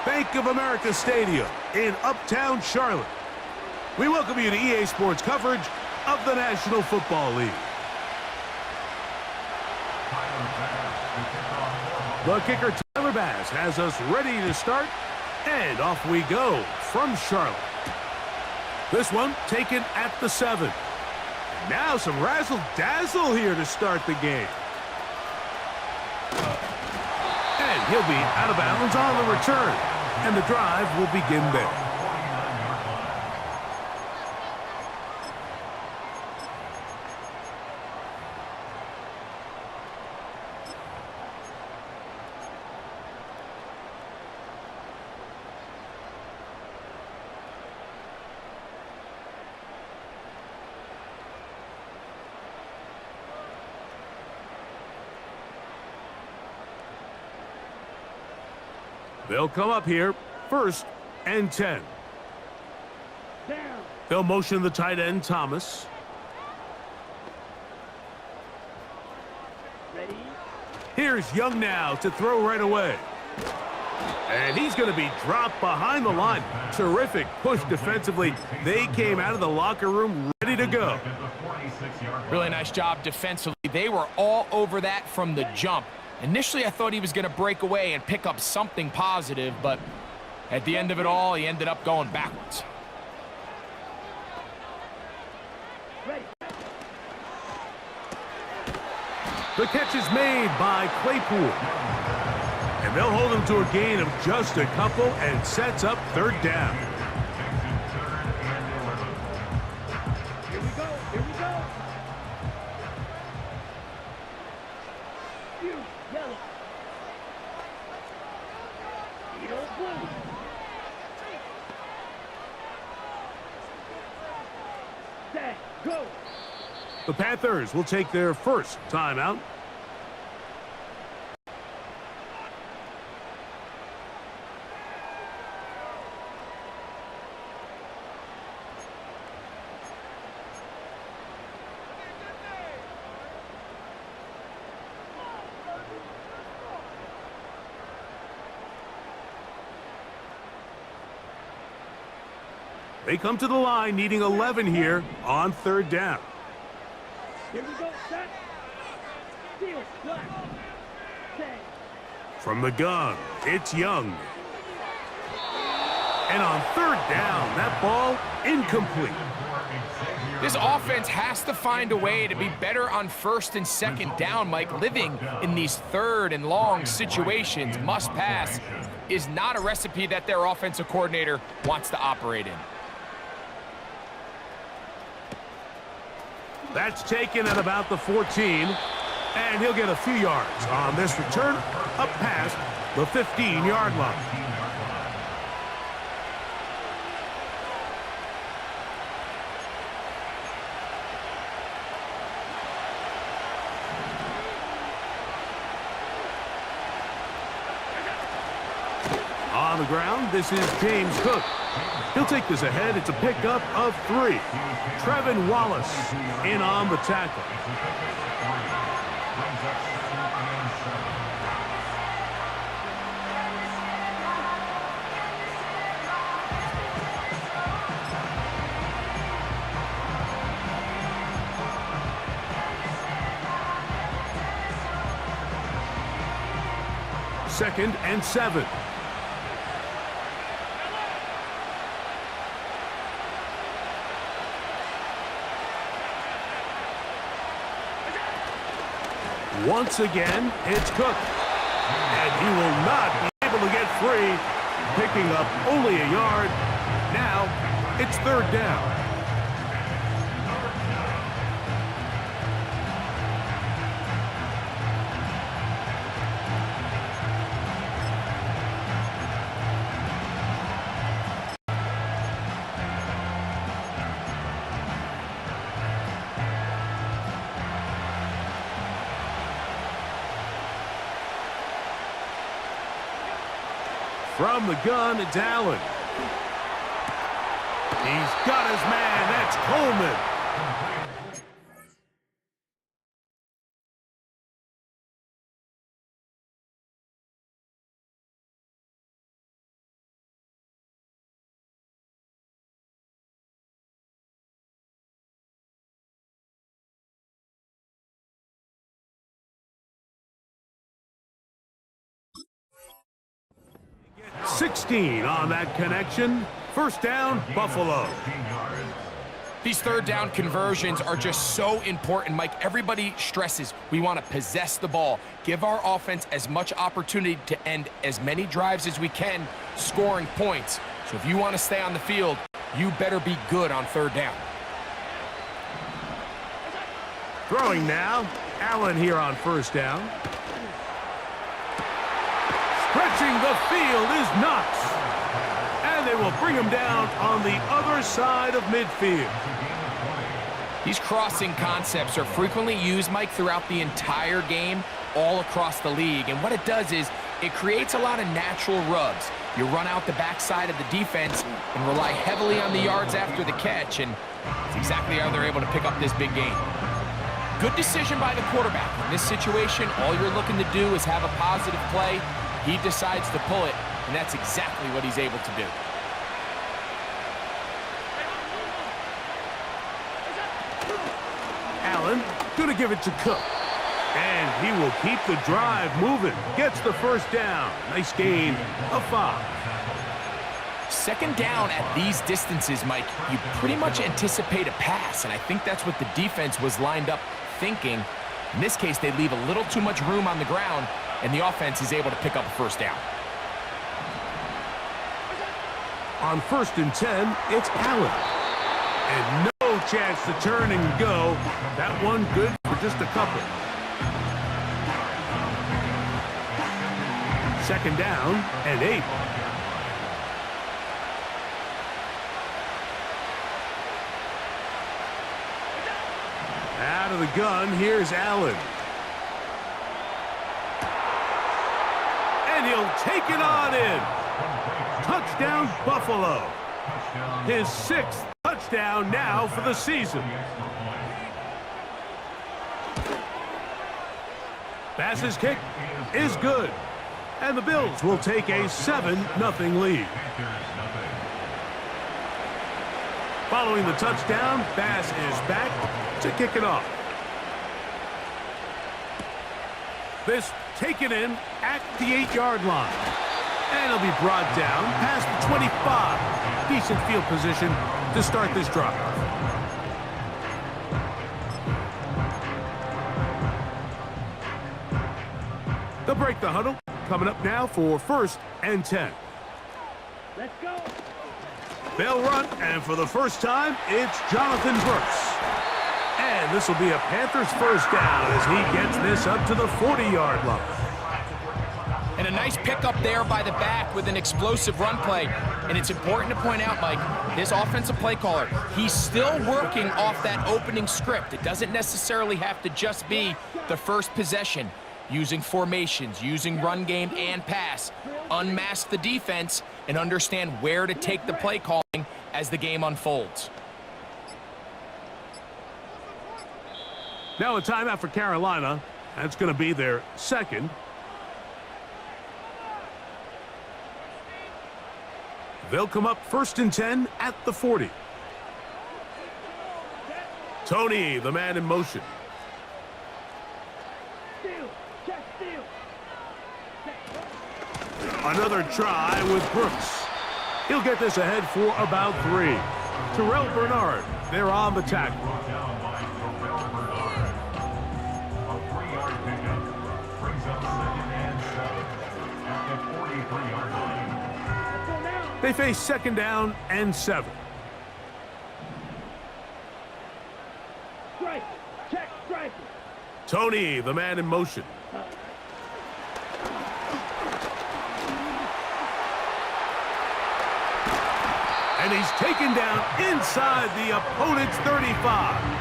Bank of America Stadium in Uptown Charlotte. We welcome you to EA Sports coverage of the National Football League. The kicker, Tyler Bass, has us ready to start, and off we go from Charlotte. This one taken at the 7. Now some razzle-dazzle here to start the game. And he'll be out of bounds on the return, and the drive will begin there. They'll come up here, 1st and 10. They'll motion the tight end, Thomas. Ready? Here's Young now to throw right away. And he's going to be dropped behind the line. Terrific push defensively. They came out of the locker room ready to go. Really nice job defensively. They were all over that from the jump. Initially, I thought he was going to break away and pick up something positive, but at the end of it all, he ended up going backwards. The catch is made by Claypool. And they'll hold him to a gain of just a couple and sets up 3rd down. Here we go. Here we go. Yellow. Yellow blue. Set. Go. The Panthers will take their first timeout. They come to the line needing 11 here on 3rd down. Here we go. Set. Steal. Black. Set. From the gun, it's Young. And on 3rd down, that ball incomplete. This offense has to find a way to be better on 1st and 2nd down, Mike. Living in these 3rd and long situations, must pass, is not a recipe that their offensive coordinator wants to operate in. That's taken at about the 14, and he'll get a few yards on this return up past the 15-yard line. On the ground, this is James Cook. He'll take this ahead. It's a pickup of 3. Trevin Wallace in on the tackle. Second and 7. Once again, it's Cook. And he will not be able to get free, picking up only a yard. Now, it's 3rd down. From the gun, it's Allen. He's got his man. That's Coleman. 16 on that connection. First down, Buffalo. These third down conversions are just so important, Mike. Everybody stresses we want to possess the ball, give our offense as much opportunity to end as many drives as we can, scoring points. So if you want to stay on the field, you better be good on third down. Throwing now, Allen here on first down. Stretching the field is Knox. And they will bring him down on the other side of midfield. These crossing concepts are frequently used, Mike, throughout the entire game, all across the league. And what it does is it creates a lot of natural rubs. You run out the backside of the defense and rely heavily on the yards after the catch, and it's exactly how they're able to pick up this big gain. Good decision by the quarterback. In this situation, all you're looking to do is have a positive play. He decides to pull it, and that's exactly what he's able to do. Allen gonna give it to Cook. And he will keep the drive moving. Gets the first down. Nice gain of 5. Second down at these distances, Mike, you pretty much anticipate a pass, and I think that's what the defense was lined up thinking. In this case, they leave a little too much room on the ground, and the offense is able to pick up a first down. On 1st and 10, it's Allen. And no chance to turn and go. That one good for just a couple. Second down and 8. Out of the gun, here's Allen. And he'll take it on in. Touchdown, Buffalo. His 6th touchdown now for the season. Pass's kick is good. And the Bills will take a 7-0 lead. Following the touchdown, Bass is back to kick it off. This taken in at the 8-yard line. And it'll be brought down past the 25. Decent field position to start this drive. They'll break the huddle. Coming up now for 1st and 10. Let's go. They'll run, and for the first time, it's Jonathan Brooks. And this will be a Panthers first down as he gets this up to the 40-yard line. And a nice pickup there by the back with an explosive run play. And it's important to point out, Mike, this offensive play caller, he's still working off that opening script. It doesn't necessarily have to just be the first possession. Using formations, using run game and pass, unmask the defense, and understand where to take the play calling as the game unfolds. Now a timeout for Carolina. That's going to be their 2nd. They'll come up 1st and 10 at the 40. Tony, the man in motion. Another try with Brooks. He'll get this ahead for about 3. Terrell Bernard, they're on the tackle. They face 2nd down and 7. Strike. Check strike. Tony, the man in motion. And he's taken down inside the opponent's 35.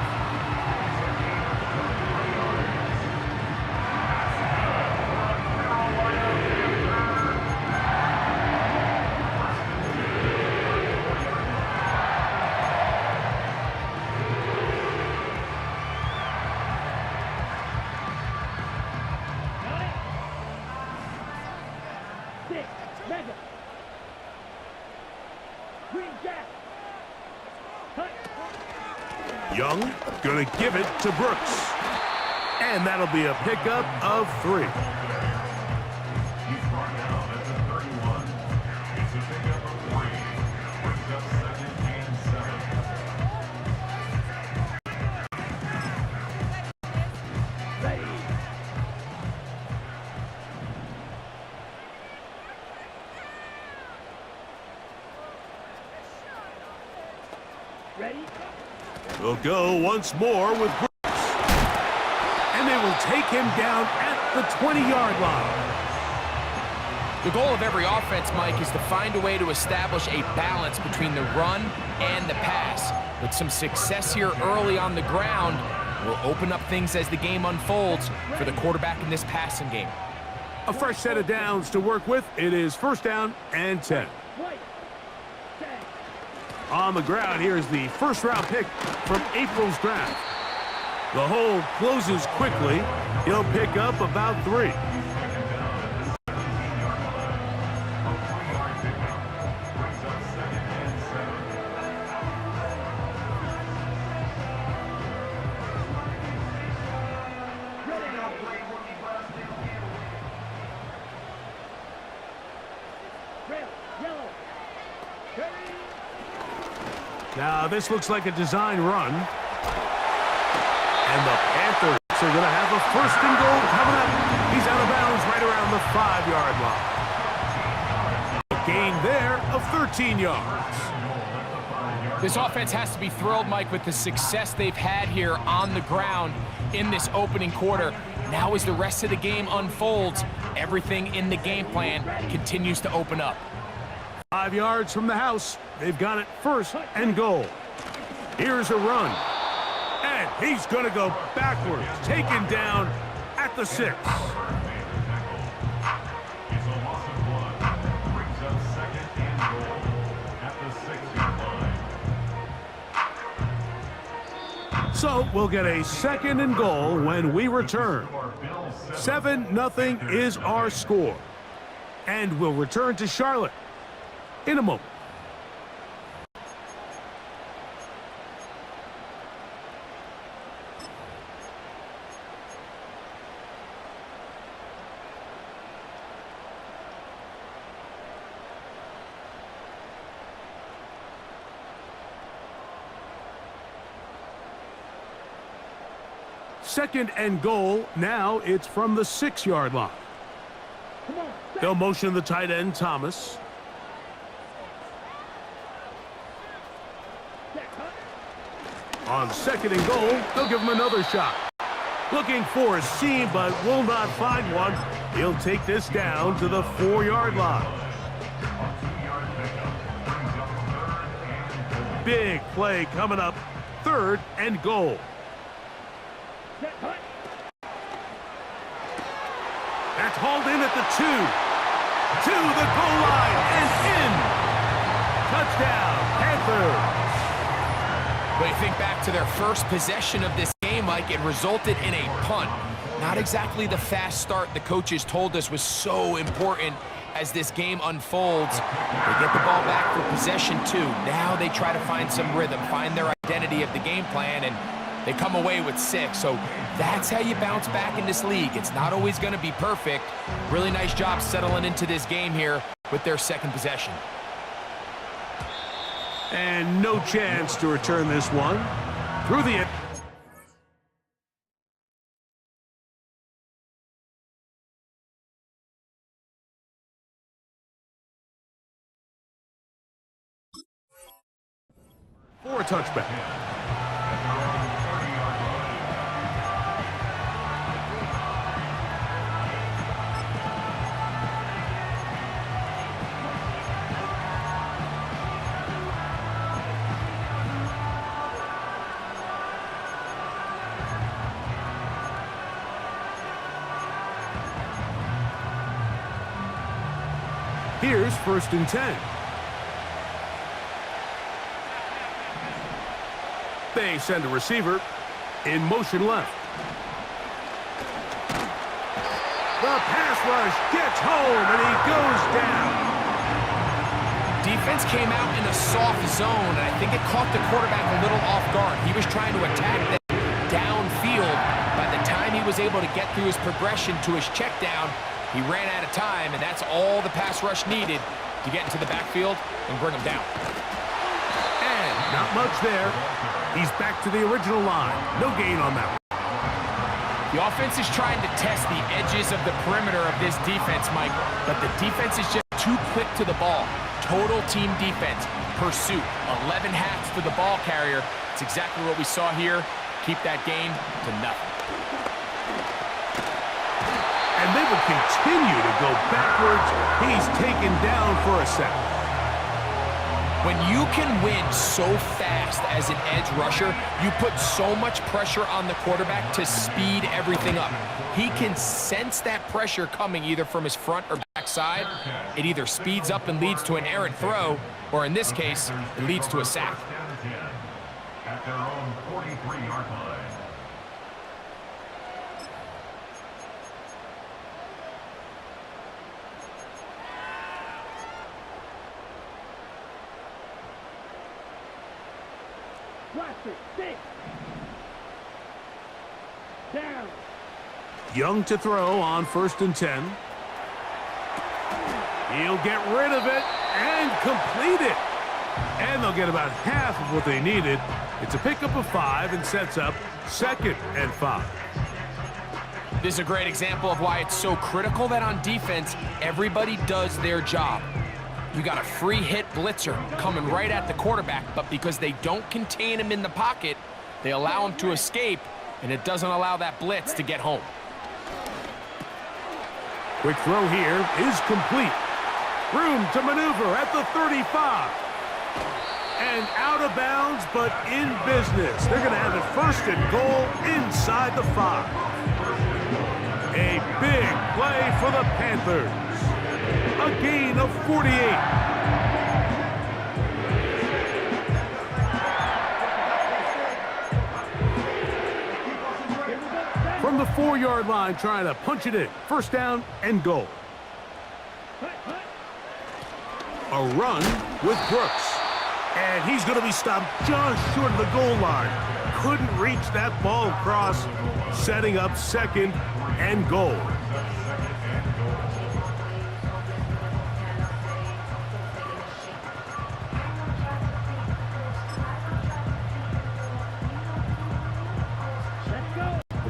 Young gonna give it to Brooks. And that'll be a pickup of 3. Ready? We'll go once more with Brooks. And they will take him down at the 20-yard line. The goal of every offense, Mike, is to find a way to establish a balance between the run and the pass. With some success here early on the ground, will open up things as the game unfolds for the quarterback in this passing game. A fresh set of downs to work with. It is first down and 10. On the ground, here's the first-round pick from April's draft. The hole closes quickly. He'll pick up about 3. Now, this looks like a design run. And the Panthers are going to have a first and goal coming up. He's out of bounds right around the 5-yard line. A gain there of 13 yards. This offense has to be thrilled, Mike, with the success they've had here on the ground in this opening quarter. Now as the rest of the game unfolds, everything in the game plan continues to open up. 5 yards from the house. They've got it first and goal. Here's a run. And he's going to go backwards. Taken down at the 6. So we'll get a second and goal when we return. 7-0 is our score. And we'll return to Charlotte in a moment. Second and goal. Now it's from the 6-yard line. They'll motion the tight end, Thomas. On second and goal, they'll give him another shot. Looking for a seam, but will not find one. He'll take this down to the 4-yard line. Big play coming up. Third and goal. That's hauled in at the 2. To the goal line and in. Touchdown, Panthers. When you think back to their first possession of this game, Mike, it resulted in a punt. Not exactly the fast start the coaches told us was so important as this game unfolds. They get the ball back for possession 2. Now they try to find some rhythm, find their identity of the game plan, and they come away with 6. So that's how you bounce back in this league. It's not always going to be perfect. Really nice job settling into this game here with their second possession. And no chance to return this one. Through the... for a touchback. Here's first and 10. They send a receiver in motion left. The pass rush gets home and he goes down. Defense came out in a soft zone, and I think it caught the quarterback a little off guard. He was trying to attack them downfield. By the time he was able to get through his progression to his check down, he ran out of time, and that's all the pass rush needed to get into the backfield and bring him down. And not much there. He's back to the original line. No gain on that one. The offense is trying to test the edges of the perimeter of this defense, Mike, but the defense is just too too quick to the ball. Total team defense, pursuit, 11 hats to the ball carrier. It's exactly what we saw here. Keep that game to nothing. And they would continue to go backwards. He's taken down for a sack. When you can win so fast as an edge rusher, you put so much pressure on the quarterback to speed everything up. He can sense that pressure coming either from his front or back side. It either speeds up and leads to an errant throw, or in this case, it leads to a sack. At their own 43-yard line. Down. Young to throw on 1st and 10. He'll get rid of it and complete it. And they'll get about half of what they needed. It's a pickup of 5 and sets up 2nd and 5. This is a great example of why it's so critical that on defense, everybody does their job. You got a free hit blitzer coming right at the quarterback, but because they don't contain him in the pocket, they allow him to escape, and it doesn't allow that blitz to get home. Quick throw here is complete. Room to maneuver at the 35. And out of bounds, but in business. They're going to have it 1st and goal inside the 5. A big play for the Panthers. A gain of 48. From the 4-yard line, trying to punch it in. 1st down and goal. A run with Brooks. And he's going to be stopped just short of the goal line. Couldn't reach that ball across, setting up 2nd and goal.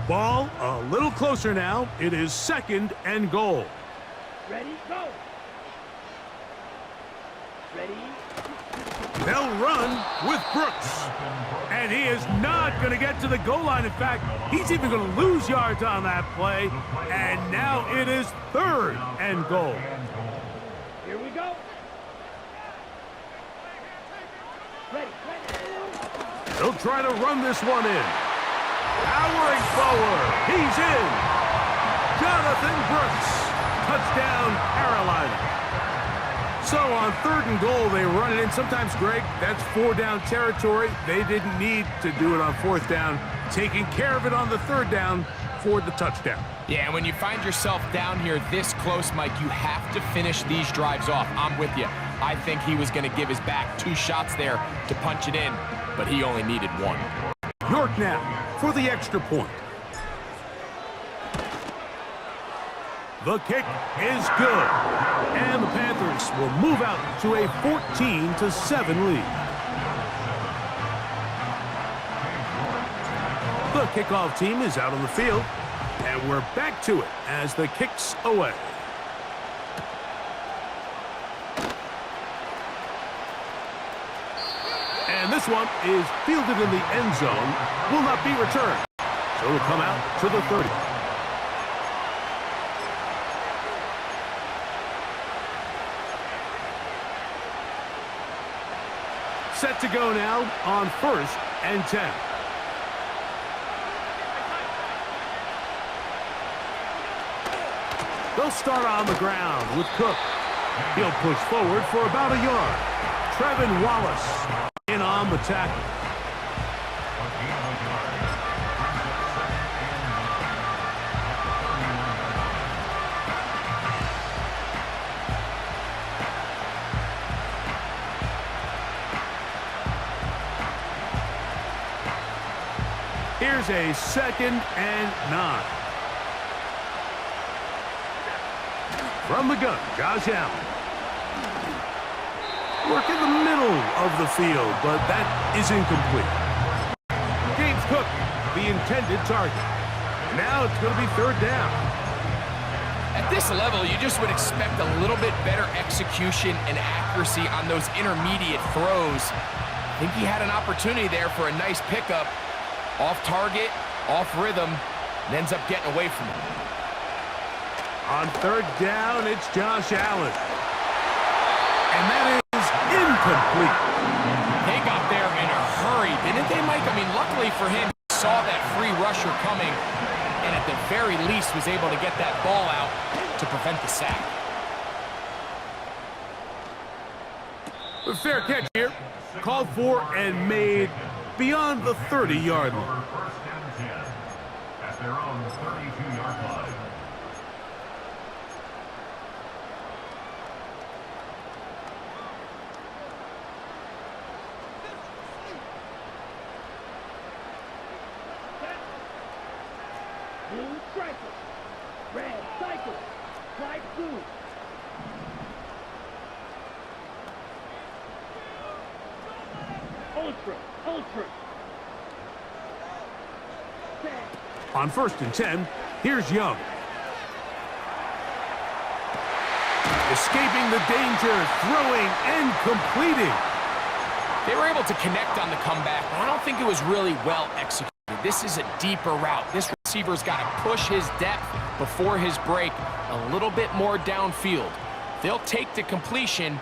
Ball a little closer now. It is 2nd and goal. Ready, go. Ready. They'll run with Brooks. And he is not going to get to the goal line. In fact, he's even going to lose yards on that play. And now it is 3rd and goal. Here we go. Ready. They'll try to run this one in. Powering forward. He's in. Jonathan Brooks. Touchdown, Carolina. So on 3rd and goal, they run it in. Sometimes, Greg, that's 4-down territory. They didn't need to do it on 4th down. Taking care of it on the 3rd down for the touchdown. Yeah, and when you find yourself down here this close, Mike, you have to finish these drives off. I'm with you. I think he was going to give his back 2 shots there to punch it in, but he only needed 1. York now for the extra point. The kick is good. And the Panthers will move out to a 14-7 lead. The kickoff team is out on the field. And we're back to it as the kick's away. And this one is fielded in the end zone. Will not be returned. So it'll come out to the 30. Set to go now on 1st and 10. They'll start on the ground with Cook. He'll push forward for about a yard. Trevin Wallace in on the tackle. Here's a 2nd and 9. From the gun, Josh Allen. Work in the middle of the field, but that is incomplete. James Cook, the intended target. Now it's going to be 3rd down. At this level, you just would expect a little bit better execution and accuracy on those intermediate throws. I think he had an opportunity there for a nice pickup. Off target, off rhythm, and ends up getting away from it. On third down, it's Josh Allen. And that is incomplete. They got there in a hurry, didn't they, Mike? I mean, luckily for him, he saw that free rusher coming, and at the very least was able to get that ball out to prevent the sack. A fair catch here. Called for and made beyond the 30-yard line. First and 10 at their own 32-yard line. Blue striker. Red cycle. Light blue. Ultra. Ultra. On first and 10, here's Young. Escaping the danger, throwing and completing. They were able to connect on the comeback, but I don't think it was really well executed. This is a deeper route. This receiver's got to push his depth before his break a little bit more downfield. They'll take the completion,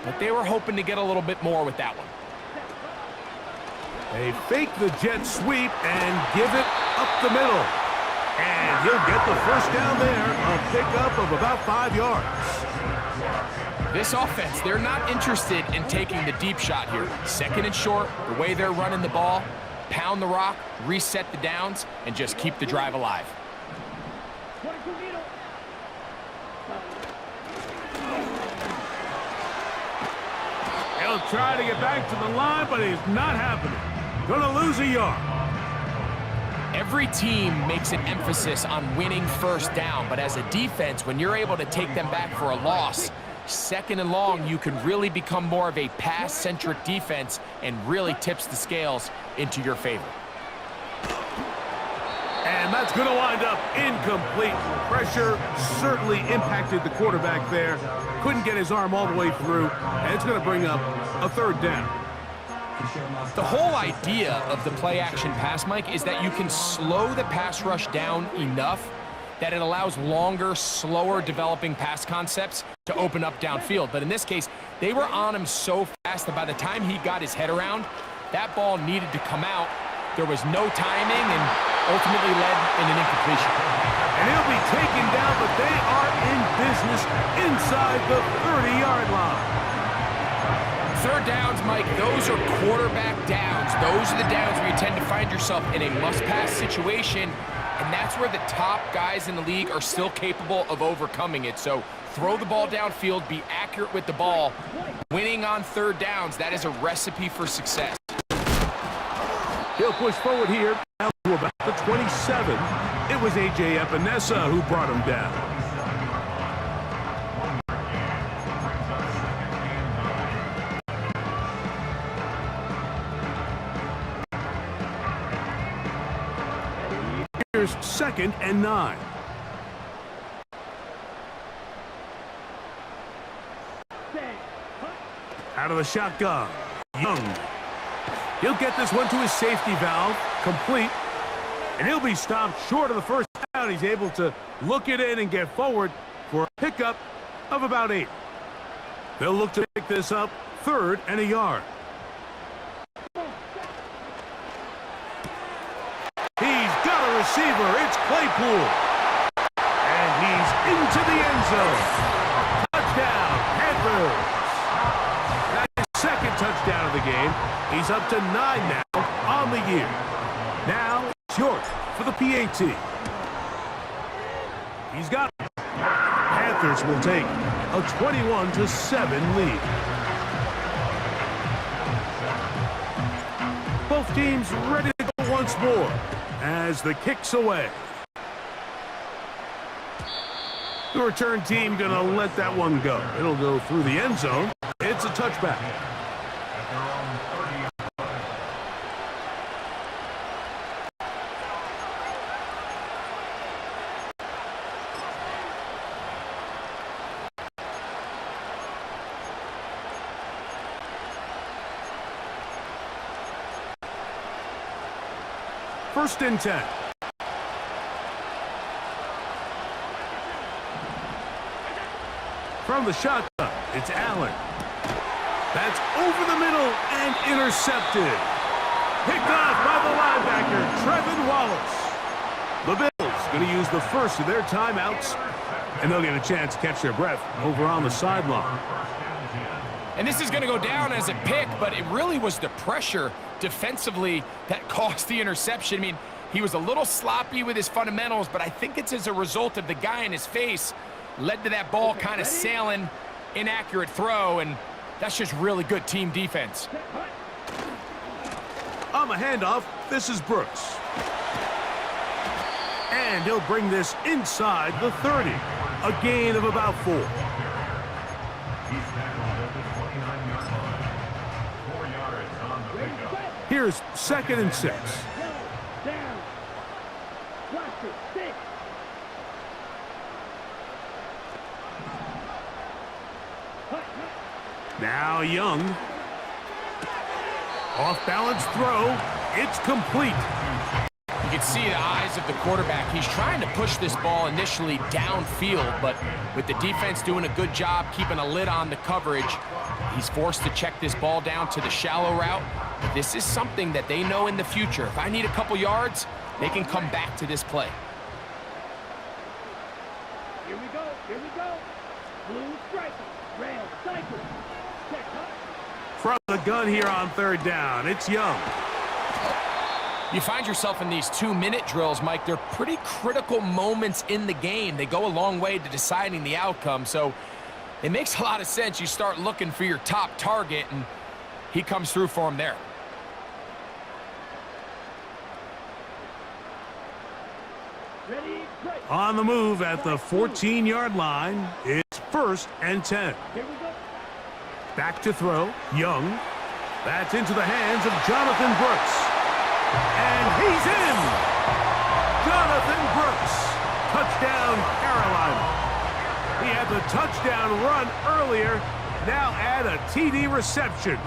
but they were hoping to get a little bit more with that one. They fake the jet sweep and give it up the middle. And he'll get the first down there, a pickup of about 5 yards. This offense, they're not interested in taking the deep shot here. Second and short, the way they're running the ball, pound the rock, reset the downs, and just keep the drive alive. He'll try to get back to the line, but he's not happening. Gonna lose a yard. Every team makes an emphasis on winning first down, but as a defense, when you're able to take them back for a loss, second and long, you can really become more of a pass-centric defense and really tips the scales into your favor. And that's going to wind up incomplete. Pressure certainly impacted the quarterback there. Couldn't get his arm all the way through, and it's going to bring up a third down. The whole idea of the play-action pass, Mike, is that you can slow the pass rush down enough that it allows longer, slower developing pass concepts to open up downfield. But in this case, they were on him so fast that by the time he got his head around, that ball needed to come out. There was no timing and ultimately led in an incompletion. And he'll be taken down, but they are in business inside the 30-yard line. Third downs, Mike, those are quarterback downs. Those are the downs where you tend to find yourself in a must-pass situation, and that's where the top guys in the league are still capable of overcoming it. So throw the ball downfield, be accurate with the ball. Winning on third downs, that is a recipe for success. He'll push forward here down to about the 27. It was A.J. Epinesa who brought him down. Here's second and 9. Out of the shotgun, Young. He'll get this one to his safety valve, complete, and he'll be stopped short of the first down. He's able to look it in and get forward for a pickup of about 8. They'll look to pick this up, third and a yard. He's got a receiver. It's Claypool. And he's into the end zone. Touchdown, Panthers. That's his second touchdown of the game. He's up to 9 now on the year. Now, short for the PAT. He's got it. Panthers will take a 21-7 lead. Both teams ready to go once more as the kick's away. The return team gonna let that one go. It'll go through the end zone. It's a touchback. First and 10. From the shotgun, it's Allen. That's over the middle and intercepted. Picked off by the linebacker, Trevin Wallace. The Bills going to use the first of their timeouts, and they'll get a chance to catch their breath over on the sideline. And this is going to go down as a pick, but it really was the pressure defensively that caused the interception. I mean, he was a little sloppy with his fundamentals, but I think it's as a result of the guy in his face led to that ball kind of sailing, inaccurate throw, and that's just really good team defense. On the handoff, this is Brooks. And he'll bring this inside the 30. A gain of about 4. He's tackled at the 29-yard line. 4 yards on the pickup. Here's 2nd and 6. Down. Watch it. 6. Now Young. Off-balance throw. It's complete. You can see the eyes of the quarterback. He's trying to push this ball initially downfield, but with the defense doing a good job keeping a lid on the coverage, he's forced to check this ball down to the shallow route. But this is something that they know in the future. If I need a couple yards, they can come back to this play. Here we go. Here we go. Blue striker. Red cycle. Check hut. From the gun here on 3rd down, it's Young. You find yourself in these 2-minute drills, Mike. They're pretty critical moments in the game. They go a long way to deciding the outcome, so it makes a lot of sense. You start looking for your top target, and he comes through for him there. Ready, break. On the move at the 14-yard line, it's 1st and 10. Here we go. Back to throw, Young. That's into the hands of Jonathan Brooks. And he's in! Jonathan Brooks. Touchdown, Carolina. He had the touchdown run earlier. Now add a TD reception.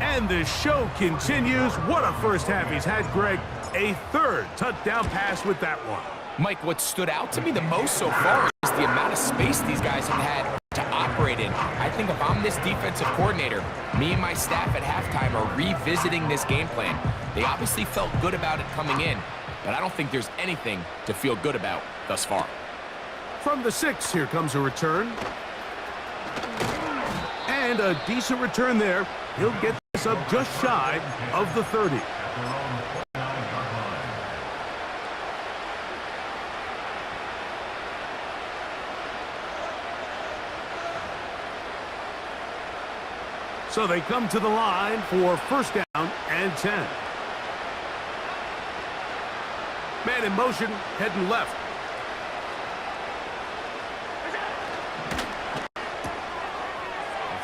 And the show continues. What a first half he's had, Greg. A 3rd touchdown pass with that one. Mike, what stood out to me the most so far is the amount of space these guys have had to operate in. I think if I'm this defensive coordinator, me and my staff at halftime are revisiting this game plan. They obviously felt good about it coming in, but I don't think there's anything to feel good about thus far. From the 6, here comes a return. And a decent return there. He'll get this up just shy of the 30. So they come to the line for 1st down and 10. Man in motion, heading left.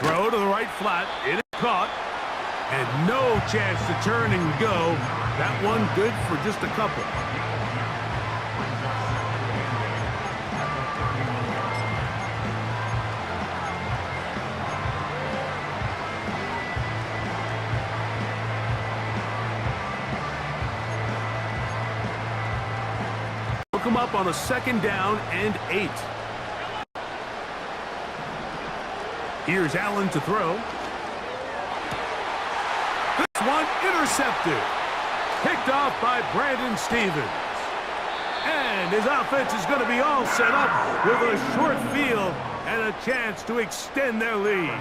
Throw to the right flat. It is caught. And no chance to turn and go. That one good for just a couple. Come up on a 2nd down and 8. Here's Allen to throw. This one intercepted. Picked off by Brandon Stevens. And his offense is going to be all set up with a short field and a chance to extend their lead.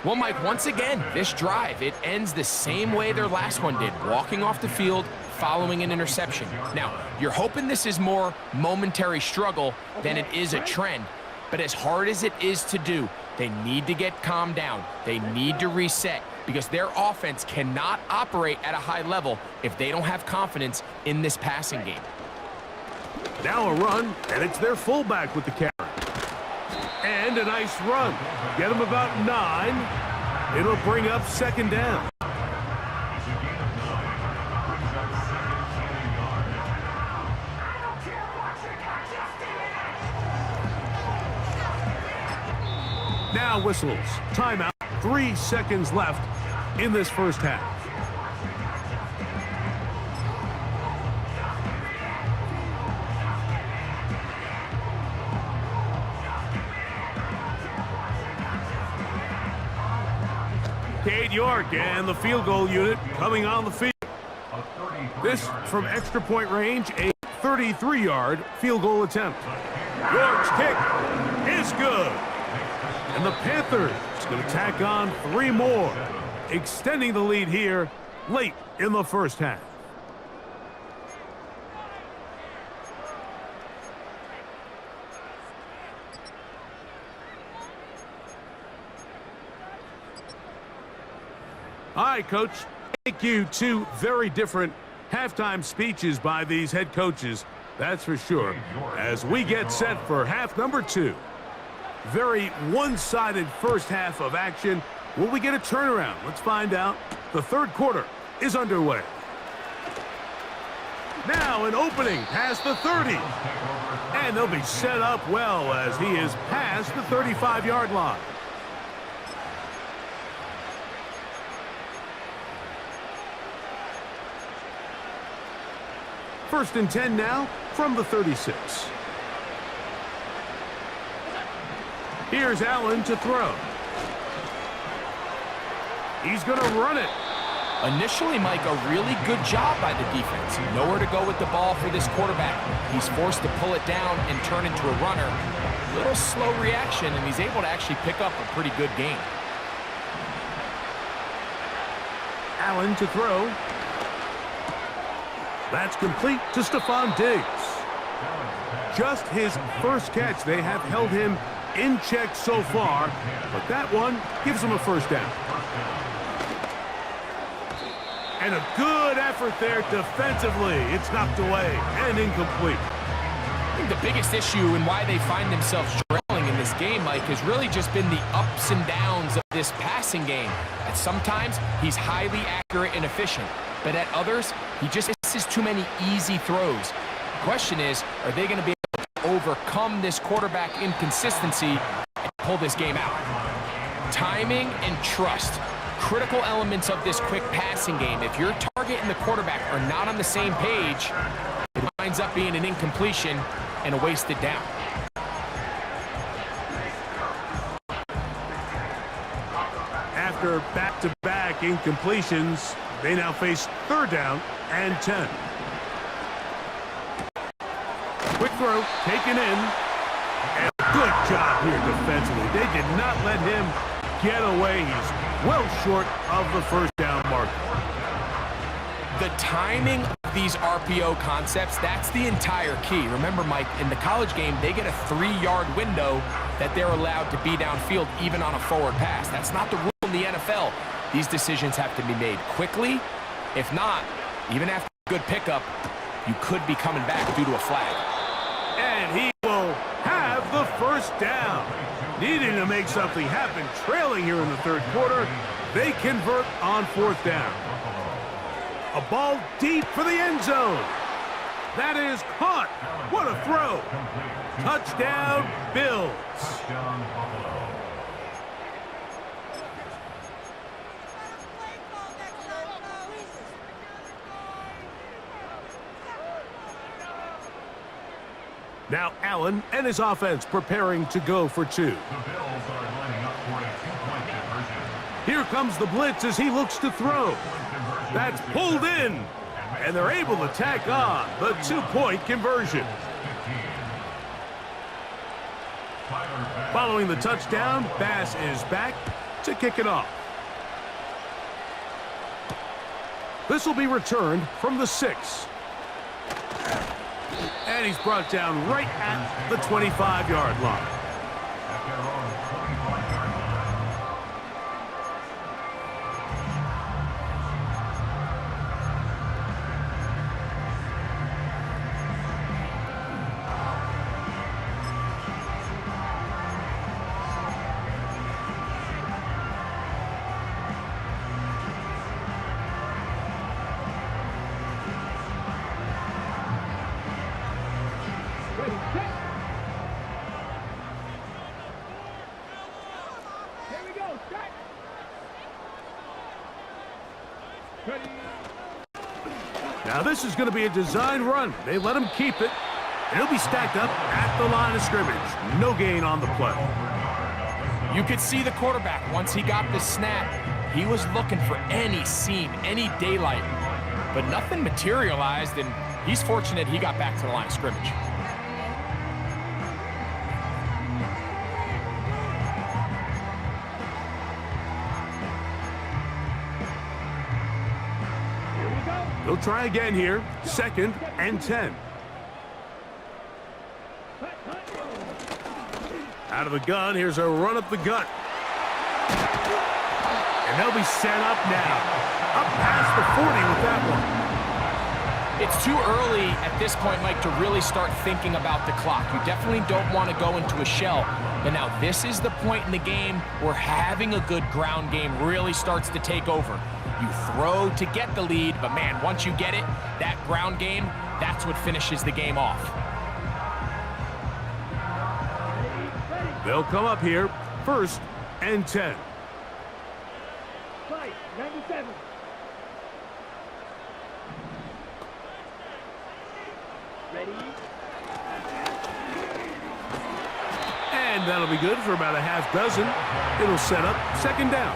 Well, Mike, once again, this drive, it ends the same way their last one did, walking off the field, following an interception. Now, you're hoping this is more momentary struggle than it is a trend, but as hard as it is to do, they need to get calmed down. They need to reset because their offense cannot operate at a high level if they don't have confidence in this passing game. Now a run, and it's their fullback with the carry. And a nice run. Get him about 9. It'll bring up 2nd down. Now whistles. Timeout. 3 seconds left in this first half. Cade York and the field goal unit coming on the field. This from extra point range, a 33-yard field goal attempt. York's kick is good. And the Panthers going to tack on 3 more, extending the lead here late in the first half. All right, Coach. Thank you. 2 very different halftime speeches by these head coaches, that's for sure, as we get set for half number 2. Very one-sided first half of action. Will we get a turnaround? Let's find out. The third quarter is underway. Now an opening past the 30. And they'll be set up well as he is past the 35-yard line. First and 10 now from the 36. Here's Allen to throw. He's going to run it. Initially, Mike, a really good job by the defense. Nowhere to go with the ball for this quarterback. He's forced to pull it down and turn into a runner. Little slow reaction, and he's able to actually pick up a pretty good game. Allen to throw. That's complete to Stephon Diggs. Just his first catch. They have held him in check so far, but that one gives him a first down. And a good effort there defensively. It's knocked away and incomplete. I think the biggest issue and why they find themselves trailing in this game, Mike, has really just been the ups and downs of this passing game. At sometimes, he's highly accurate and efficient, but at others, he just misses too many easy throws. The question is, are they going to be able to overcome this quarterback inconsistency and pull this game out? Timing and trust, critical elements of this quick passing game. If your target and the quarterback are not on the same page, it winds up being an incompletion and a wasted down. After back-to-back incompletions, they now face 3rd down and 10. Quick throw, taken in. And good job here defensively. They did not let him get away. He's well short of the first down mark. The timing of these RPO concepts, that's the entire key. Remember, Mike, in the college game, they get a 3-yard window that they're allowed to be downfield even on a forward pass. That's not the rule in the NFL. These decisions have to be made quickly. If not, even after a good pickup, you could be coming back due to a flag. And he will have the first down. Needing to make something happen, trailing here in the 3rd quarter, they convert on 4th down. A ball deep for the end zone. That is caught. What a throw. Touchdown, Bills. Now Allen and his offense preparing to go for 2. Here comes the blitz as he looks to throw. That's pulled in, and they're able to tack on the 2-point conversion. Following the touchdown, Bass is back to kick it off. This will be returned from the 6. And he's brought down right at the 25-yard line. Now this is going to be a design run. They let him keep it. And he'll be stacked up at the line of scrimmage. No gain on the play. You could see the quarterback, once he got the snap, He was looking for any seam, any daylight, but nothing materialized, and he's fortunate he got back to the line of scrimmage. They'll try again here. 2nd and 10. Out of the gun, here's a run up the gut. And they'll be set up now. Up past the 40 with that one. It's too early at this point, Mike, to really start thinking about the clock. You definitely don't want to go into a shell. But now this is the point in the game where having a good ground game really starts to take over. You throw to get the lead, but man, once you get it, that ground game, that's what finishes the game off. They'll come up here. 1st and 10. 97. Ready? And that'll be good for about a half dozen. It'll set up 2nd down.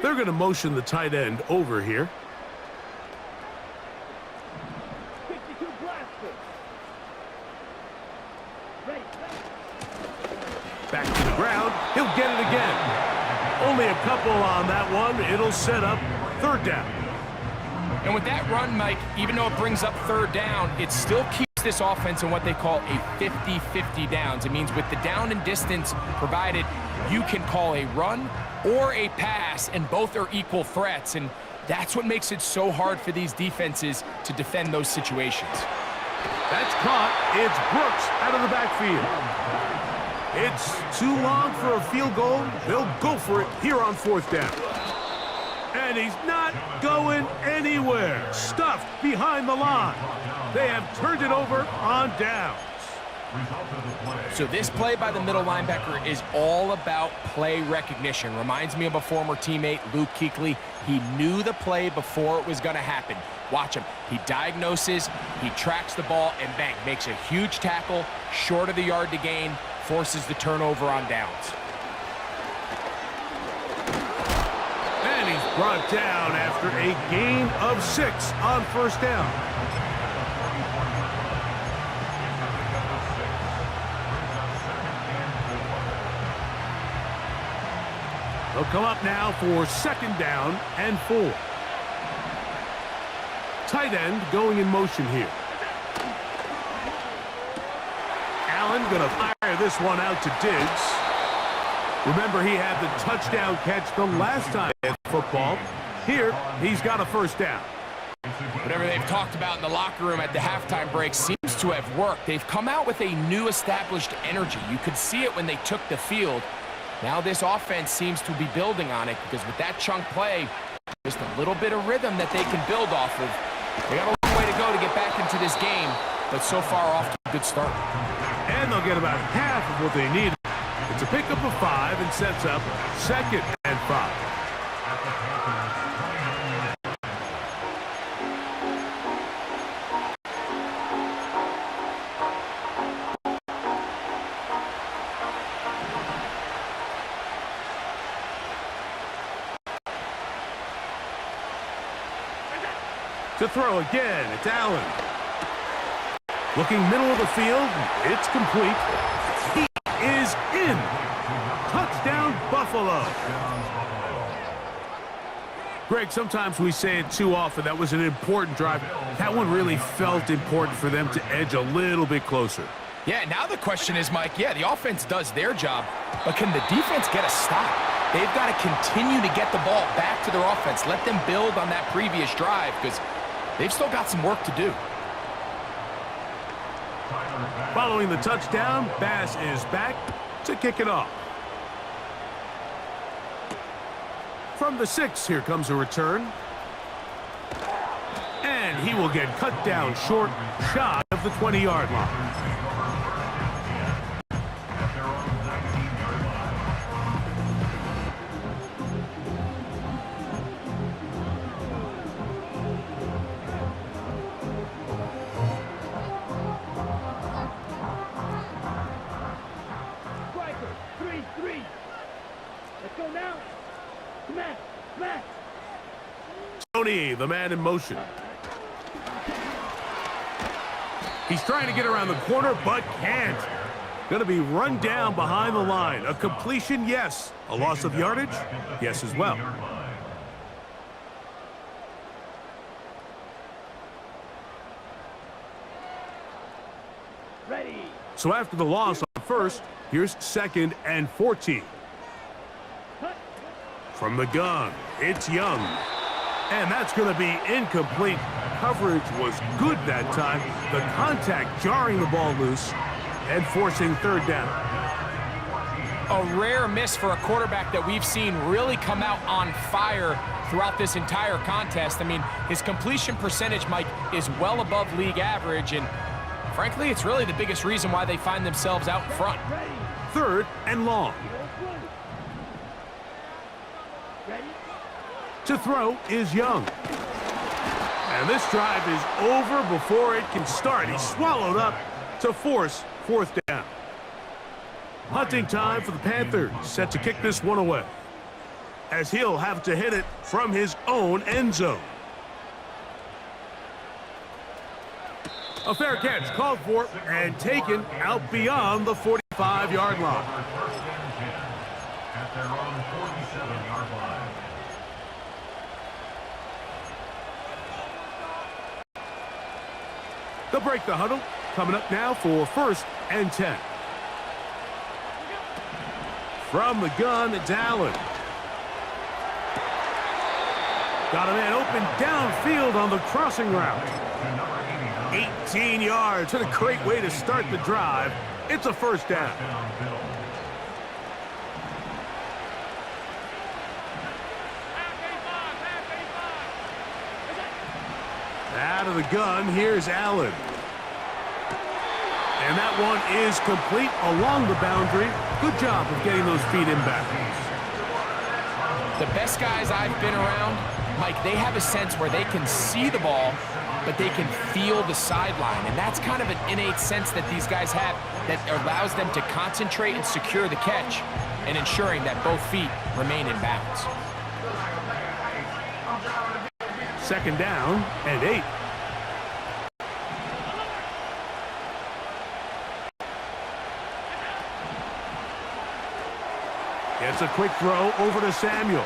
They're going to motion the tight end over here. 62 blaster. Ready. Back to the ground. He'll get it again. Only a couple on that one. It'll set up 3rd down. And with that run, Mike, even though it brings up 3rd down, it still keeps this offense in what they call a 50-50 downs. It means with the down and distance provided, you can call a run or a pass, and both are equal threats. And that's what makes it so hard for these defenses to defend those situations. That's caught. It's Brooks out of the backfield. It's too long for a field goal. They'll go for it here on 4th down. And he's not going anywhere. Stuffed behind the line. They have turned it over on downs. So this play by the middle linebacker is all about play recognition. Reminds me of a former teammate, Luke Kuechly. He knew the play before it was going to happen. Watch him. He diagnoses, he tracks the ball, and bang, makes a huge tackle, short of the yard to gain, forces the turnover on downs. And he's brought down after a gain of 6 on 1st down. They'll come up now for 2nd down and 4. Tight end going in motion here. Allen going to fire this one out to Diggs. Remember, he had the touchdown catch the last time in football. Here, he's got a 1st down. Whatever they've talked about in the locker room at the halftime break seems to have worked. They've come out with a new established energy. You could see it when they took the field. Now this offense seems to be building on it, because with that chunk play, just a little bit of rhythm that they can build off of. They got a long way to go to get back into this game, but so far off to a good start. And they'll get about half of what they need. It's a pickup of 5 and sets up 2nd and 5. To throw again, it's Allen. Looking middle of the field, it's complete. He is in. Touchdown, Buffalo. Greg, sometimes we say it too often. That was an important drive. That one really felt important for them to edge a little bit closer. Yeah, now the question is, Mike, yeah, the offense does their job, but can the defense get a stop? They've got to continue to get the ball back to their offense. Let them build on that previous drive, because they've still got some work to do. Following the touchdown, Bass is back to kick it off. From the 6, here comes a return. And he will get cut down short, shy of the 20-yard line. Tony, the man in motion. He's trying to get around the corner, but can't. Going to be run down behind the line. A completion, yes. A loss of yardage, yes as well. Ready. So after the loss on first, here's 2nd and 14. From the gun, it's Young. And that's going to be incomplete. Coverage was good that time. The contact jarring the ball loose and forcing 3rd down. A rare miss for a quarterback that we've seen really come out on fire throughout this entire contest. I mean, his completion percentage, Mike, is well above league average, and frankly, it's really the biggest reason why they find themselves out in front. 3rd and long. To throw is Young. And this drive is over before it can start. He's swallowed up to force 4th down. Hunting time for the Panthers, set to kick this one away, as he'll have to hit it from his own end zone. A fair catch called for and taken out beyond the 45-yard line. First and 10 at their own 47-yard line. They'll break the huddle. Coming up now for 1st and 10. From the gun, it's Allen. Got a man open downfield on the crossing route. 18 yards. What a great way to start the drive. It's a 1st down. Out of the gun, here's Allen. And that one is complete along the boundary. Good job of getting those feet in back. The best guys I've been around, Mike, they have a sense where they can see the ball, but they can feel the sideline. And that's kind of an innate sense that these guys have that allows them to concentrate and secure the catch and ensuring that both feet remain in bounds. 2nd down and 8. It's a quick throw over to Samuel.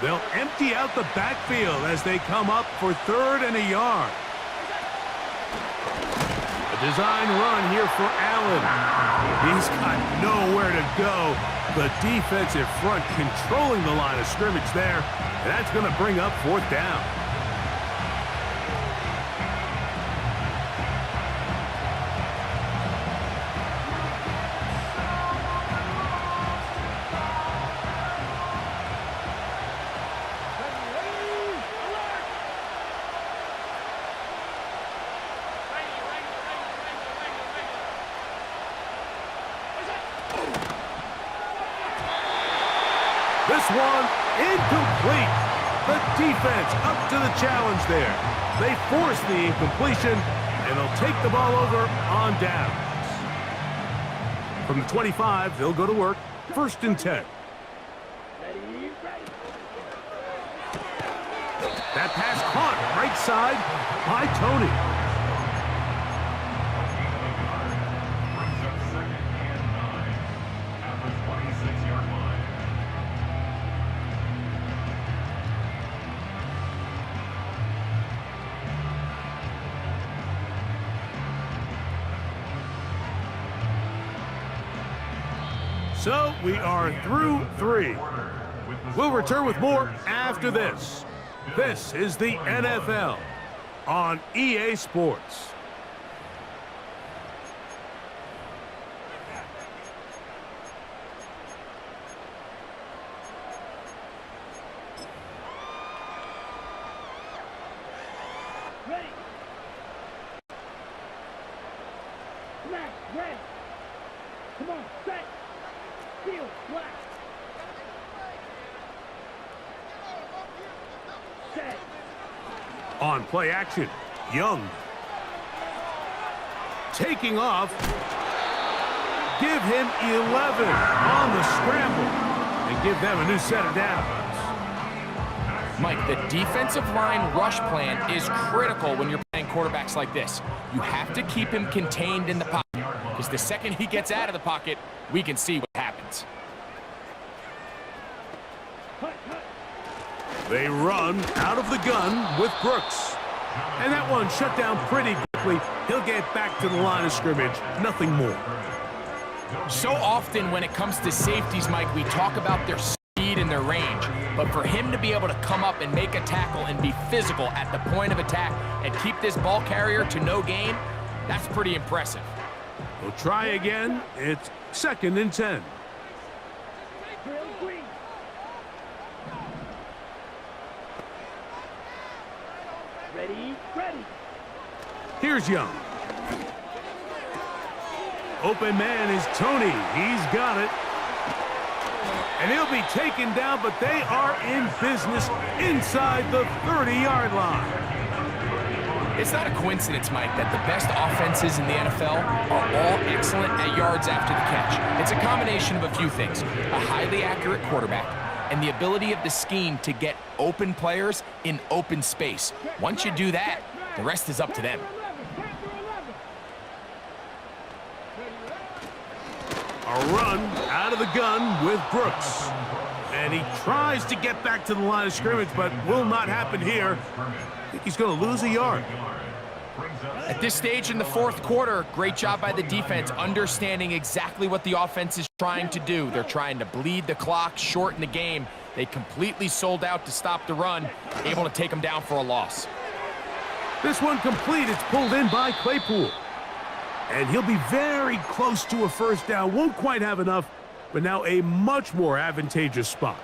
They'll empty out the backfield as they come up for 3rd and a yard. A design run here for Allen. He's got nowhere to go. The defensive front controlling the line of scrimmage there. And that's going to bring up 4th down. This one incomplete. The defense up to the challenge there. They force the incompletion, and they'll take the ball over on downs. From the 25, they'll go to work. 1st and 10. That pass caught right side by Tony. So we are through 3. We'll return with more after this. This is the NFL on EA Sports. Smash, red. Come on, set. Field, black. Set. On play action, Young. Taking off. Give him 11 on the scramble and give them a new set of downs. Mike, the defensive line rush plan is critical when you're playing quarterbacks like this. You have to keep him contained in the pocket, because the second he gets out of the pocket, we can see what happens. They run out of the gun with Brooks. And that one shut down pretty quickly. He'll get back to the line of scrimmage, nothing more. So often when it comes to safeties, Mike, we talk about their speed and their range. But for him to be able to come up and make a tackle and be physical at the point of attack and keep this ball carrier to no gain, that's pretty impressive. We'll try again. It's 2nd and 10. Drill green. Ready, ready. Here's Young. Open man is Tony. He's got it. And he'll be taken down, but they are in business inside the 30-yard line. It's not a coincidence, Mike, that the best offenses in the NFL are all excellent at yards after the catch. It's a combination of a few things: a highly accurate quarterback and the ability of the scheme to get open players in open space. Once you do that, the rest is up to them. A run out of the gun with Brooks. And he tries to get back to the line of scrimmage, but will not happen here. I think he's going to lose a yard. At this stage in the fourth quarter, great job by the defense, understanding exactly what the offense is trying to do. They're trying to bleed the clock, shorten the game. They completely sold out to stop the run, able to take them down for a loss. This one complete. It's pulled in by Claypool. And he'll be very close to a first down. Won't quite have enough, but now a much more advantageous spot.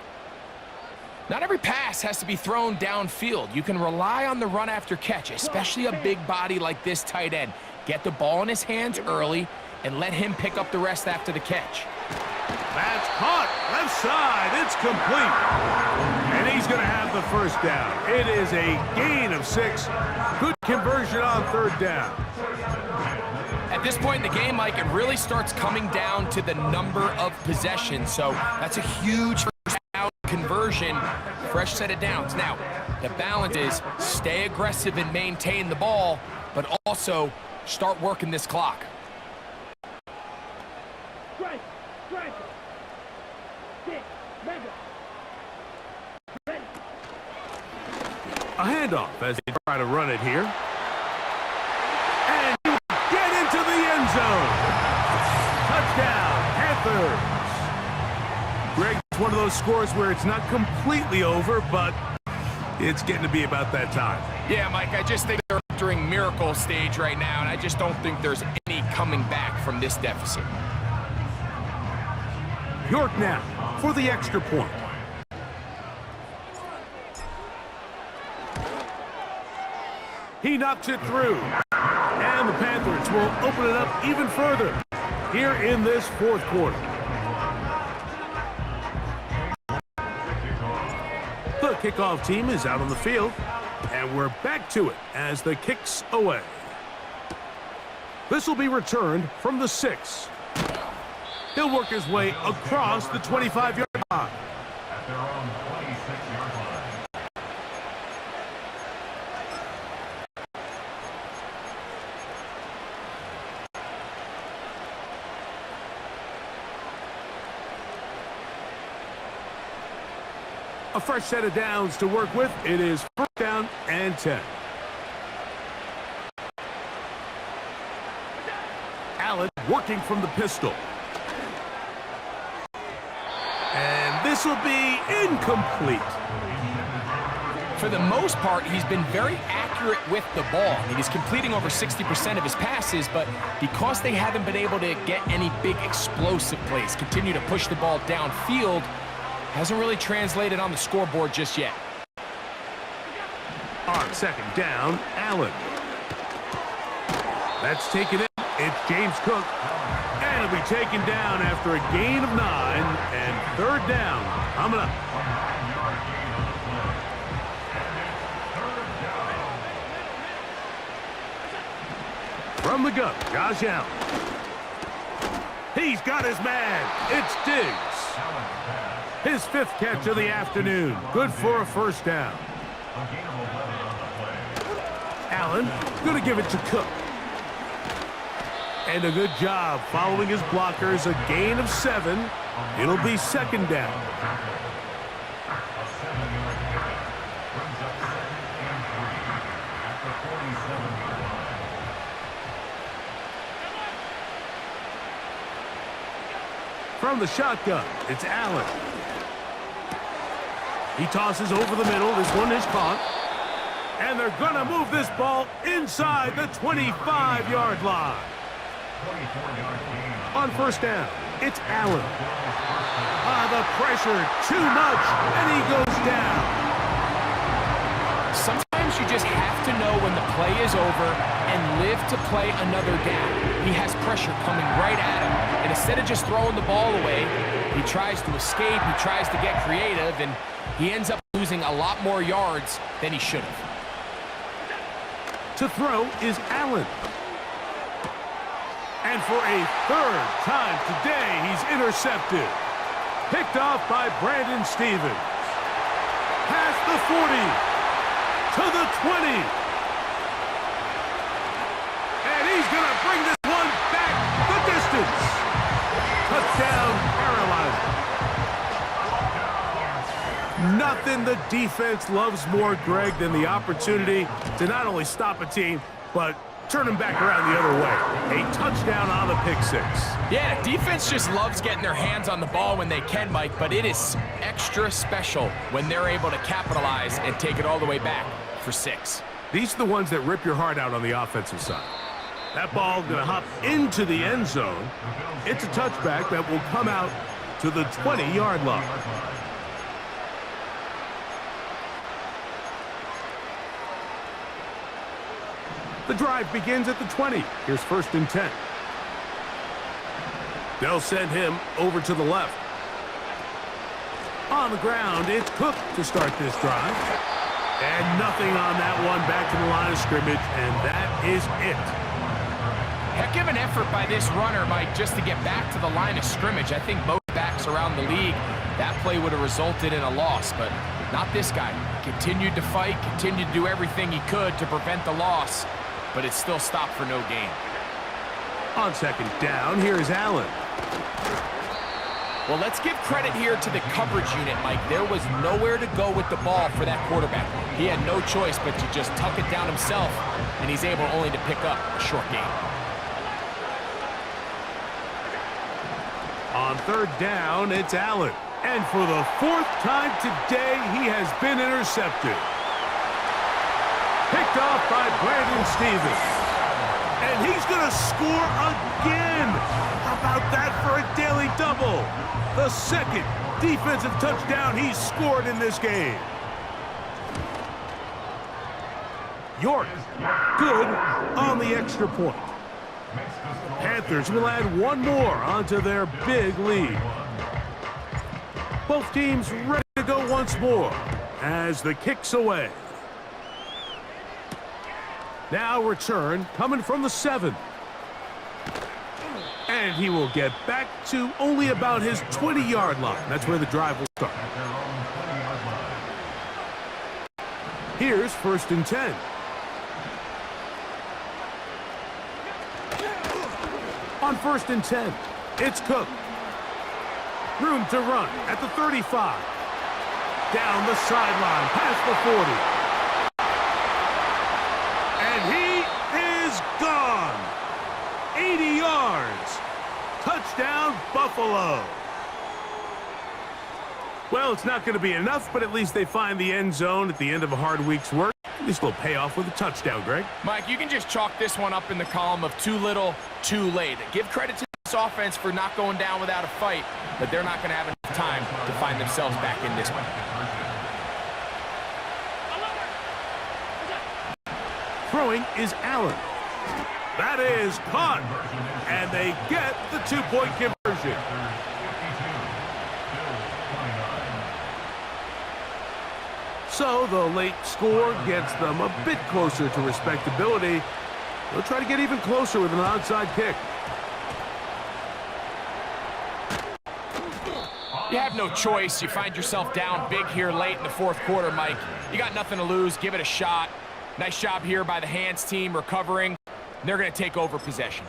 Not every pass has to be thrown downfield. You can rely on the run after catch, especially a big body like this tight end. Get the ball in his hands early and let him pick up the rest after the catch. That's caught. Left side. It's complete. And he's going to have the first down. It is a gain of 6. Good conversion on 3rd down. At this point in the game, Mike, it really starts coming down to the number of possessions. So that's a huge first down conversion, fresh set of downs. Now, the balance is stay aggressive and maintain the ball, but also start working this clock. Strike, strike. 6, mega. Ready. A handoff as they try to run it here. And you get into the end zone. Touchdown, Panthers. Greg, it's one of those scores where it's not completely over, but it's getting to be about that time. Yeah, Mike, I just think they're entering miracle stage right now, and I just don't think there's any coming back from this deficit. York now for the extra point. He knocks it through. And the Panthers will open it up even further here in this fourth quarter. The kickoff team is out on the field, and we're back to it as the kick's away. This will be returned from the 6. He'll work his way across the 25-yard line. At their own 26-yard line. A fresh set of downs to work with. It is 1st down and 10. Allen working from the pistol. And this will be incomplete. For the most part, he's been very accurate with the ball. I mean, he's completing over 60% of his passes, but because they haven't been able to get any big explosive plays, continue to push the ball downfield, hasn't really translated on the scoreboard just yet. On 2nd down, Allen. That's taken in It's James Cook. And he'll be taken down after a gain of 9 and third down coming up. From the gun, Josh Allen. He's got his man. It's Diggs. His 5th catch of the afternoon. Good for a first down. Allen going to give it to Cook. And a good job following his blockers. A gain of 7. It'll be second down. From the shotgun, it's Allen. He tosses over the middle. This one is caught. And they're going to move this ball inside the 25-yard line. On first down, it's Allen. The pressure, too much, and he goes down. Sometimes you just have to know when the play is over and live to play another down. He has pressure coming right at him, and instead of just throwing the ball away, he tries to escape, he tries to get creative, and he ends up losing a lot more yards than he should have. To throw is Allen. And for a third time today, he's intercepted. Picked off by Brandon Stevens. Past the 40. To the 20. And he's going to bring this one back the distance. Touchdown, Carolina. Nothing the defense loves more, Greg, than the opportunity to not only stop a team, but turn them back around the other way. A touchdown on the pick 6. Yeah, defense just loves getting their hands on the ball when they can, Mike, but it is extra special when they're able to capitalize and take it all the way back for 6. These are the ones that rip your heart out on the offensive side. That ball going to hop into the end zone. It's a touchback that will come out to the 20-yard line. The drive begins at the 20. Here's 1st and 10. They'll send him over to the left. On the ground, it's Cook to start this drive. And nothing on that one, back to the line of scrimmage, and that is it. Heck of an effort by this runner, Mike, just to get back to the line of scrimmage. I think most backs around the league, that play would have resulted in a loss, but not this guy. Continued to fight, continued to do everything he could to prevent the loss, but it still stopped for no gain. On second down, here's Allen. Well, let's give credit here to the coverage unit, Mike. There was nowhere to go with the ball for that quarterback. He had no choice but to just tuck it down himself, and he's able only to pick up a short gain. On third down, it's Allen. And for the 4th time today, he has been intercepted. Picked off by Brandon Stevens. And he's going to score again. How about that for a daily double? The 2nd defensive touchdown he's scored in this game. York, good on the extra point. Panthers will add one more onto their big lead. Both teams ready to go once more as the kick's away. Now return coming from the 7. And he will get back to only about his 20-yard line. That's where the drive will start. Here's 1st and 10. On 1st and 10, it's Cook. Room to run at the 35. Down the sideline, past the 40. And he is gone. 80 yards. Touchdown, Buffalo. Well, it's not going to be enough, but at least they find the end zone at the end of a hard week's work. This will pay off with a touchdown, Greg. Mike, you can just chalk this one up in the column of too little, too late. Give credit to this offense for not going down without a fight, but they're not going to have enough time to find themselves back in this one. Throwing is Allen. That is caught. And they get the two-point conversion. So the late score gets them a bit closer to respectability. They'll try to get even closer with an onside kick. You have no choice. You find yourself down big here late in the fourth quarter, Mike. You got nothing to lose. Give it a shot. Nice job here by the hands team recovering. They're going to take over possession.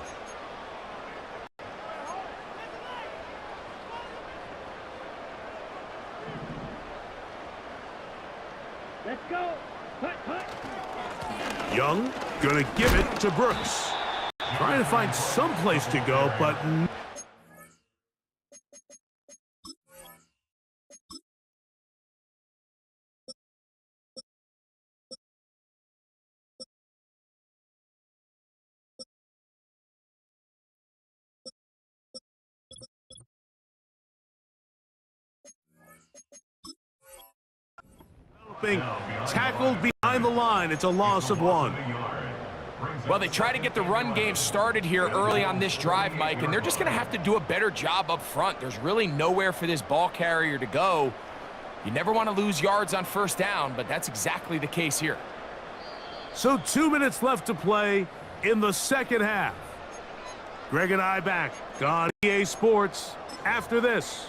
Let's go. Cut, cut. Young gonna give it to Brooks. Trying to find some place to go, but tackled behind the line. It's a loss of 1. Well, they try to get the run game started here early on this drive, Mike, and they're just going to have to do a better job up front. There's really nowhere for this ball carrier to go. You never want to lose yards on first down, but that's exactly the case here. So 2 minutes left to play in the second half. Greg and I back on EA Sports after this.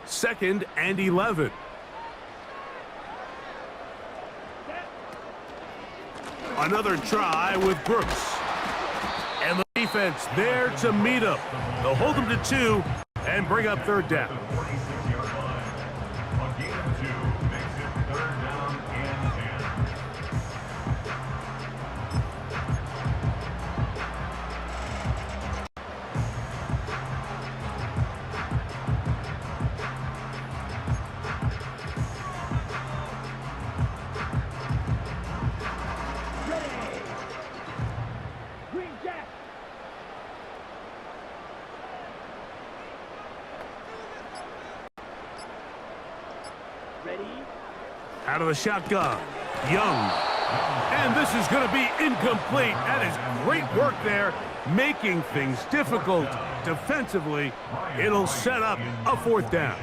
Second and 11. Another try with Brooks. And the defense there to meet up. They'll hold them to 2 and bring up third down. Out of the shotgun, Young. And this is going to be incomplete. That is great work there, making things difficult defensively. It'll set up a fourth down.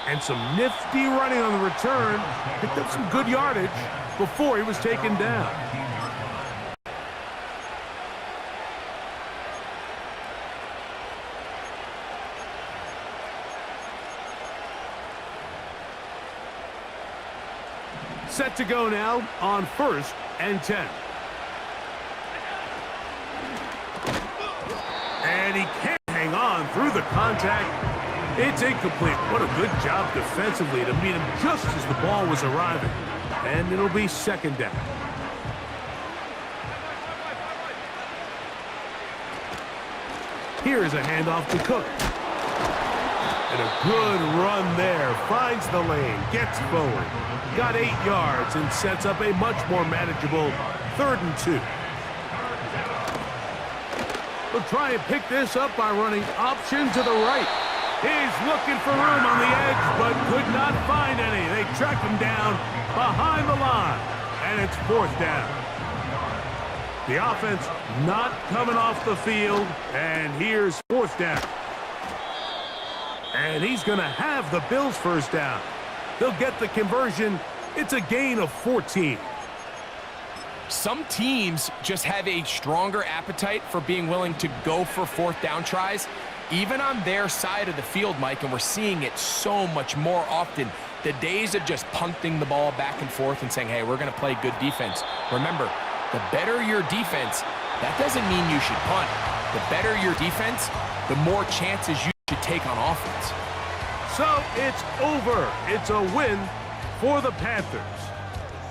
And some nifty running on the return. Picked up some good yardage before he was taken down. Set to go now on 1st and 10. And he can't hang on through the contact. It's incomplete. What a good job defensively to meet him just as the ball was arriving. And it'll be second down. Here's a handoff to Cook. And a good run there. Finds the lane. Gets forward. Got 8 yards and sets up a much more manageable 3rd and 2. We'll try and pick this up by running option to the right. He's looking for room on the edge, but could not find any. They track him down behind the line, and it's 4th down. The offense not coming off the field, and here's 4th down. And he's going to have the Bills' first down. They'll get the conversion. It's a gain of 14. Some teams just have a stronger appetite for being willing to go for 4th down tries, even on their side of the field, Mike, and we're seeing it so much more often. The days of just punting the ball back and forth and saying, hey, we're going to play good defense. Remember, the better your defense, that doesn't mean you should punt. The better your defense, the more chances you should take on offense. So it's over. It's a win for the Panthers.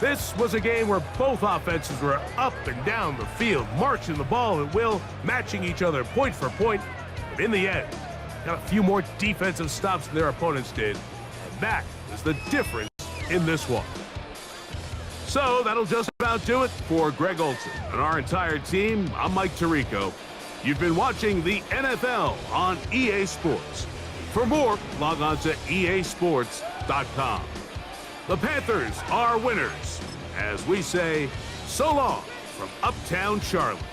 This was a game where both offenses were up and down the field, marching the ball at will, matching each other point for point. But in the end, got a few more defensive stops than their opponents did. And that is the difference in this one. So that'll just about do it for Greg Olson and our entire team. I'm Mike Tirico. You've been watching the NFL on EA Sports. For more, log on to easports.com. The Panthers are winners, as we say, so long from Uptown Charlotte.